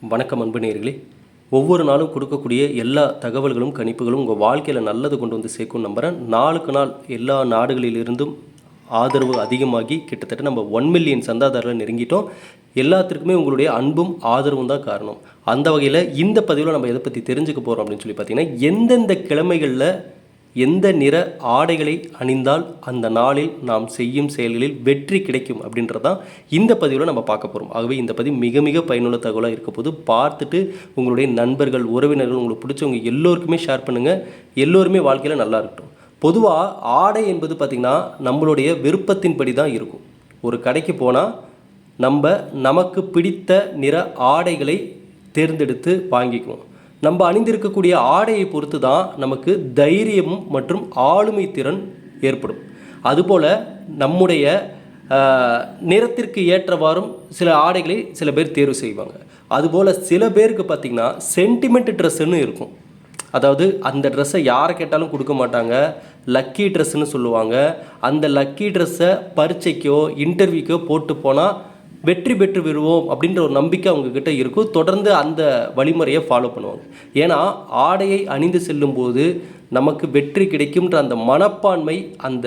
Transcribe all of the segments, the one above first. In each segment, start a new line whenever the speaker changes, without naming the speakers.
வணக்கம் அன்பு நேயர்களே. ஒவ்வொரு நாளும் கொடுக்கக்கூடிய எல்லா தகவல்களும் கணிப்புகளும் உங்கள் வாழ்க்கையில் நல்லது கொண்டு வந்து சேர்க்கும் நம்புகிறேன். நாளுக்கு நாள் எல்லா நாடுகளிலிருந்தும் ஆதரவு அதிகமாகி கிட்டத்தட்ட நம்ம 1 மில்லியன் சந்தாதாரர்களை நெருங்கிட்டோம். எல்லாத்திற்குமே உங்களுடைய அன்பும் ஆதரவும் தான் காரணம். அந்த வகையில் இந்த பதிவில் நம்ம எதை பற்றி தெரிஞ்சுக்க போகிறோம் அப்படின்னு சொல்லி பார்த்தீங்கன்னா, எந்தெந்த கிழமைகளில் எந்த நிற ஆடைகளை அணிந்தால் அந்த நாளில் நாம் செய்யும் செயல்களில் வெற்றி கிடைக்கும் அப்படின்றதான் இந்த பதிவில் நம்ம பார்க்க போகிறோம். ஆகவே இந்த பதிவு மிக மிக பயனுள்ள தகவலாக இருக்க போது பார்த்துட்டு உங்களுடைய நண்பர்கள், உறவினர்கள், உங்களுக்கு பிடிச்சவங்க எல்லோருக்குமே ஷேர் பண்ணுங்கள். எல்லோருமே வாழ்க்கையில் நல்லா இருக்கட்டும். பொதுவாக ஆடை என்பது பார்த்திங்கன்னா நம்மளுடைய விருப்பத்தின்படி தான் இருக்கும். ஒரு கடைக்கு போனால் நமக்கு பிடித்த நிற ஆடைகளை தேர்ந்தெடுத்து வாங்கிக்குவோம். நம்ம அணிந்திருக்கக்கூடிய ஆடையை பொறுத்து தான் நமக்கு தைரியமும் மற்றும் ஆளுமை திறன் ஏற்படும். அதுபோல் நம்முடைய நிறத்திற்கு ஏற்றவாறும் சில ஆடைகளை சில பேர் தேர்வு செய்வாங்க. அதுபோல் சில பேருக்கு பார்த்திங்கன்னா சென்டிமெண்ட் ட்ரெஸ்ஸுன்னு இருக்கும். அதாவது அந்த ட்ரெஸ்ஸை யாரை கேட்டாலும் கொடுக்க மாட்டாங்க, லக்கி ட்ரெஸ்ஸுன்னு சொல்லுவாங்க. அந்த லக்கி ட்ரெஸ்ஸை பரீட்சைக்கோ இன்டர்வியூக்கோ போட்டு போனால் வெற்றி பெற்று விடுவோம் அப்படின்ற ஒரு நம்பிக்கை அவங்கக்கிட்ட இருக்கும். தொடர்ந்து அந்த வழிமுறையை ஃபாலோ பண்ணுவாங்க. ஏன்னா ஆடையை அணிந்து செல்லும்போது நமக்கு வெற்றி கிடைக்கும்ன்ற அந்த மனப்பான்மை, அந்த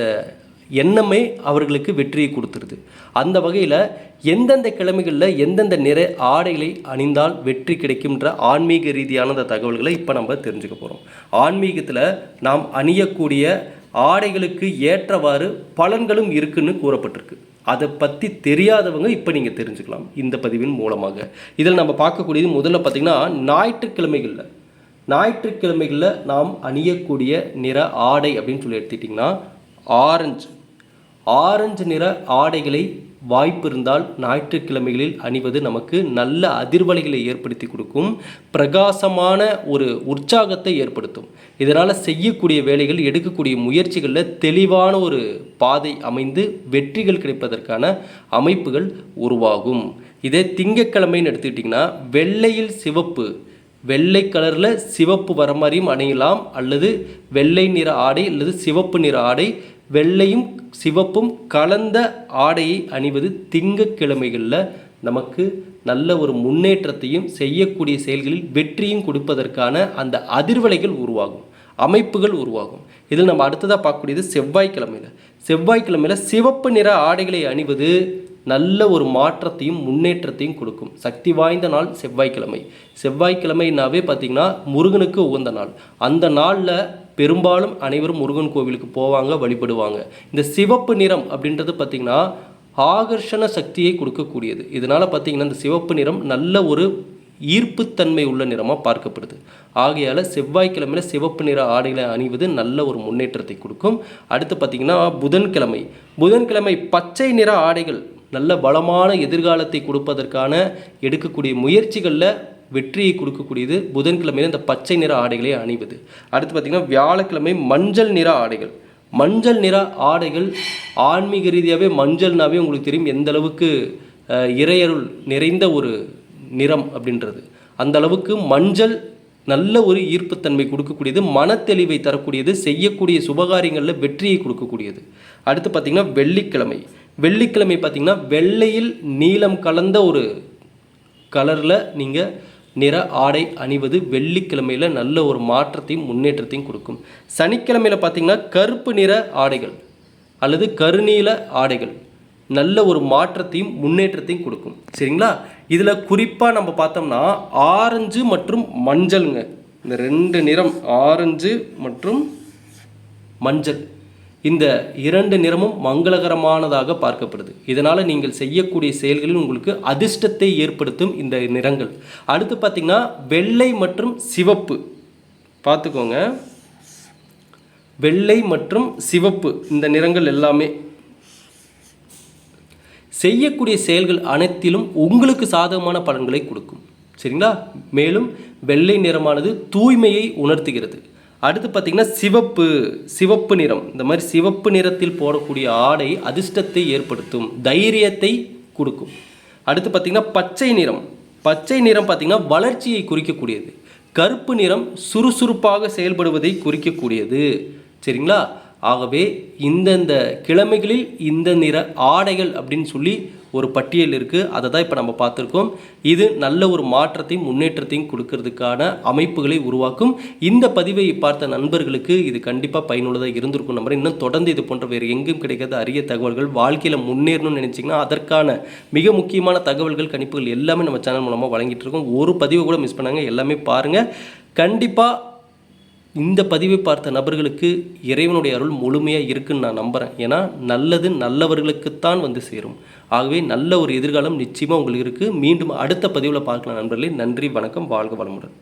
எண்ணமே அவர்களுக்கு வெற்றியை கொடுத்துருது. அந்த வகையில் எந்தெந்த கிழமைகளில் எந்தெந்த நிற ஆடைகளை அணிந்தால் வெற்றி கிடைக்கும்ன்ற ஆன்மீக ரீதியான அந்த தகவல்களை இப்போ நம்ம தெரிஞ்சுக்க போகிறோம். ஆன்மீகத்தில் நாம் அணியக்கூடிய ஆடைகளுக்கு ஏற்றவாறு பலன்களும் இருக்குன்னு கூறப்பட்டிருக்கு. அதை பற்றி தெரியாதவங்க இப்போ நீங்கள் தெரிஞ்சுக்கலாம் இந்த பதிவின் மூலமாக. இதில் நம்ம பார்க்கக்கூடியது முதல்ல பார்த்திங்கன்னா, ஞாயிற்றுக்கிழமைகளில் நாம் அணியக்கூடிய நிற ஆடை அப்படின்னு சொல்லி எடுத்துக்கிட்டிங்கன்னா ஆரஞ்சு நிற ஆடைகளை வாய்ப்பு இருந்தால் ஞாயிற்றுக்கிழமைகளில் அணிவது நமக்கு நல்ல அதிர்வலைகளை ஏற்படுத்தி கொடுக்கும். பிரகாசமான ஒரு உற்சாகத்தை ஏற்படுத்தும். இதனால் செய்யக்கூடிய வேலைகள், எடுக்கக்கூடிய முயற்சிகளில் தெளிவான ஒரு பாதை அமைந்து வெற்றிகள் கிடைப்பதற்கான அமைப்புகள் உருவாகும். இதே திங்கட்கிழமைன்னு எடுத்துக்கிட்டிங்கன்னா, வெள்ளையில் சிவப்பு, வெள்ளை கலரில் சிவப்பு வர மாதிரியும் அணியலாம். அல்லது வெள்ளை நிற ஆடை அல்லது சிவப்பு நிற ஆடை, வெள்ளையும் சிவப்பும் கலந்த ஆடையை அணிவது திங்கட்கிழமைகளில் நமக்கு நல்ல ஒரு முன்னேற்றத்தையும் செய்யக்கூடிய செயல்களில் வெற்றியும் கொடுப்பதற்கான அந்த அதிர்வலைகள் உருவாகும், அமைப்புகள் உருவாகும். இதில் நம்ம அடுத்ததாக பார்க்கக்கூடியது செவ்வாய்க்கிழமையில் சிவப்பு நிற ஆடைகளை அணிவது நல்ல ஒரு மாற்றத்தையும் முன்னேற்றத்தையும் கொடுக்கும். சக்தி வாய்ந்த நாள் செவ்வாய்க்கிழமைனாவே பார்த்திங்கன்னா முருகனுக்கு உகந்த நாள். அந்த நாளில் பெரும்பாலும் அனைவரும் முருகன் கோவிலுக்கு போவாங்க, வழிபடுவாங்க. இந்த சிவப்பு நிறம் அப்படின்றது பார்த்திங்கன்னா ஆகர்ஷண சக்தியை கொடுக்கக்கூடியது. இதனால் பார்த்திங்கன்னா இந்த சிவப்பு நிறம் நல்ல ஒரு ஈர்ப்புத்தன்மை உள்ள நிறமாக பார்க்கப்படுது. ஆகையால் செவ்வாய்க்கிழமையில் சிவப்பு நிற ஆடைகளை அணிவது நல்ல ஒரு முன்னேற்றத்தை கொடுக்கும். அடுத்து பார்த்திங்கன்னா புதன்கிழமை பச்சை நிற ஆடைகள் நல்ல பலமான எதிர்காலத்தை கொடுப்பதற்கான எடுக்கக்கூடிய முயற்சிகளில் வெற்றியை கொடுக்கக்கூடியது புதன்கிழமையில் இந்த பச்சை நிற ஆடைகளை அணிவது. அடுத்து பார்த்திங்கன்னா வியாழக்கிழமை மஞ்சள் நிற ஆடைகள் ஆன்மீக ரீதியாகவே மஞ்சள்னாவே உங்களுக்கு தெரியும் எந்த அளவுக்கு இறையருள் நிறைந்த ஒரு நிறம் அப்படின்றது. அந்த அளவுக்கு மஞ்சள் நல்ல ஒரு ஈர்ப்புத்தன்மை கொடுக்கக்கூடியது, மனத்தெளிவை தரக்கூடியது, செய்யக்கூடிய சுபகாரியங்களில் வெற்றியை கொடுக்கக்கூடியது. அடுத்து பார்த்திங்கன்னா வெள்ளிக்கிழமை பார்த்திங்கன்னா வெள்ளையில் நீலம் கலந்த ஒரு கலரில் நீங்கள் நிற ஆடை அணிவது வெள்ளிக்கிழமையில் நல்ல ஒரு மாற்றத்தையும் முன்னேற்றத்தையும் கொடுக்கும். சனிக்கிழமையில் பார்த்திங்கன்னா கருப்பு நிற ஆடைகள் அல்லது கருநீல ஆடைகள் நல்ல ஒரு மாற்றத்தையும் முன்னேற்றத்தையும் கொடுக்கும். சரிங்களா? இதில் குறிப்பாக நம்ம பார்த்தோம்னா ஆரஞ்சு மற்றும் மஞ்சளுங்க, இந்த 2 நிறம் ஆரஞ்சு மற்றும் மஞ்சள், இந்த 2 நிறமும் மங்களகரமானதாக பார்க்கப்படுது. இதனால் நீங்கள் செய்யக்கூடிய செயல்களில் உங்களுக்கு அதிர்ஷ்டத்தை ஏற்படுத்தும் இந்த நிறங்கள். அடுத்து பார்த்திங்கன்னா வெள்ளை மற்றும் சிவப்பு பார்த்துக்கோங்க. வெள்ளை மற்றும் சிவப்பு இந்த நிறங்கள் எல்லாமே செய்யக்கூடிய செயல்கள் அனைத்திலும் உங்களுக்கு சாதகமான பலன்களை கொடுக்கும். சரிங்களா? மேலும் வெள்ளை நிறமானது தூய்மையை உணர்த்துகிறது. அடுத்து பார்த்திங்கன்னா சிவப்பு நிறம், இந்த மாதிரி சிவப்பு நிறத்தில் போடக்கூடிய ஆடை அதிர்ஷ்டத்தை ஏற்படுத்தும், தைரியத்தை கொடுக்கும். அடுத்து பார்த்திங்கன்னா பச்சை நிறம் பார்த்திங்கன்னா வளர்ச்சியை குறிக்கக்கூடியது. கருப்பு நிறம் சுறுசுறுப்பாக செயல்படுவதை குறிக்கக்கூடியது. சரிங்களா? ஆகவே இந்தந்த கிழமைகளில் இந்த நிற ஆடைகள் அப்படின்னு சொல்லி ஒரு பட்டியல் இருக்குது. அதை தான் இப்போ நம்ம பார்த்துருக்கோம். இது நல்ல ஒரு மாற்றத்தையும் முன்னேற்றத்தையும் கொடுக்கறதுக்கான அமைப்புகளை உருவாக்கும். இந்த பதிவை பார்த்த நண்பர்களுக்கு இது கண்டிப்பாக பயனுள்ளதாக இருந்திருக்கும் நம்புறேன். இன்னும் தொடர்ந்து இது போன்ற வேறு எங்கும் கிடைக்காத அரிய தகவல்கள், வாழ்க்கையில் முன்னேறணும்னு நினச்சிங்கன்னா அதற்கான மிக முக்கியமான தகவல்கள், கணிப்புகள் எல்லாமே நம்ம சேனல் மூலமாக வழங்கிட்டு இருக்கோம். ஒரு பதிவை கூட மிஸ் பண்ணாங்க, எல்லாமே பாருங்கள். கண்டிப்பாக இந்த பதிவை பார்த்த நபர்களுக்கு இறைவனுடைய அருள் முழுமையாக இருக்குன்னு நான் நம்புகிறேன். ஏன்னா நல்லது நல்லவர்களுக்குத்தான் வந்து சேரும். ஆகவே நல்ல ஒரு எதிர்காலம் நிச்சயமாக உங்களுக்கு இருக்குது. மீண்டும் அடுத்த பதிவில் பார்க்கலாம் நண்பர்களே. நன்றி, வணக்கம், வாழ்க வளமுடன்.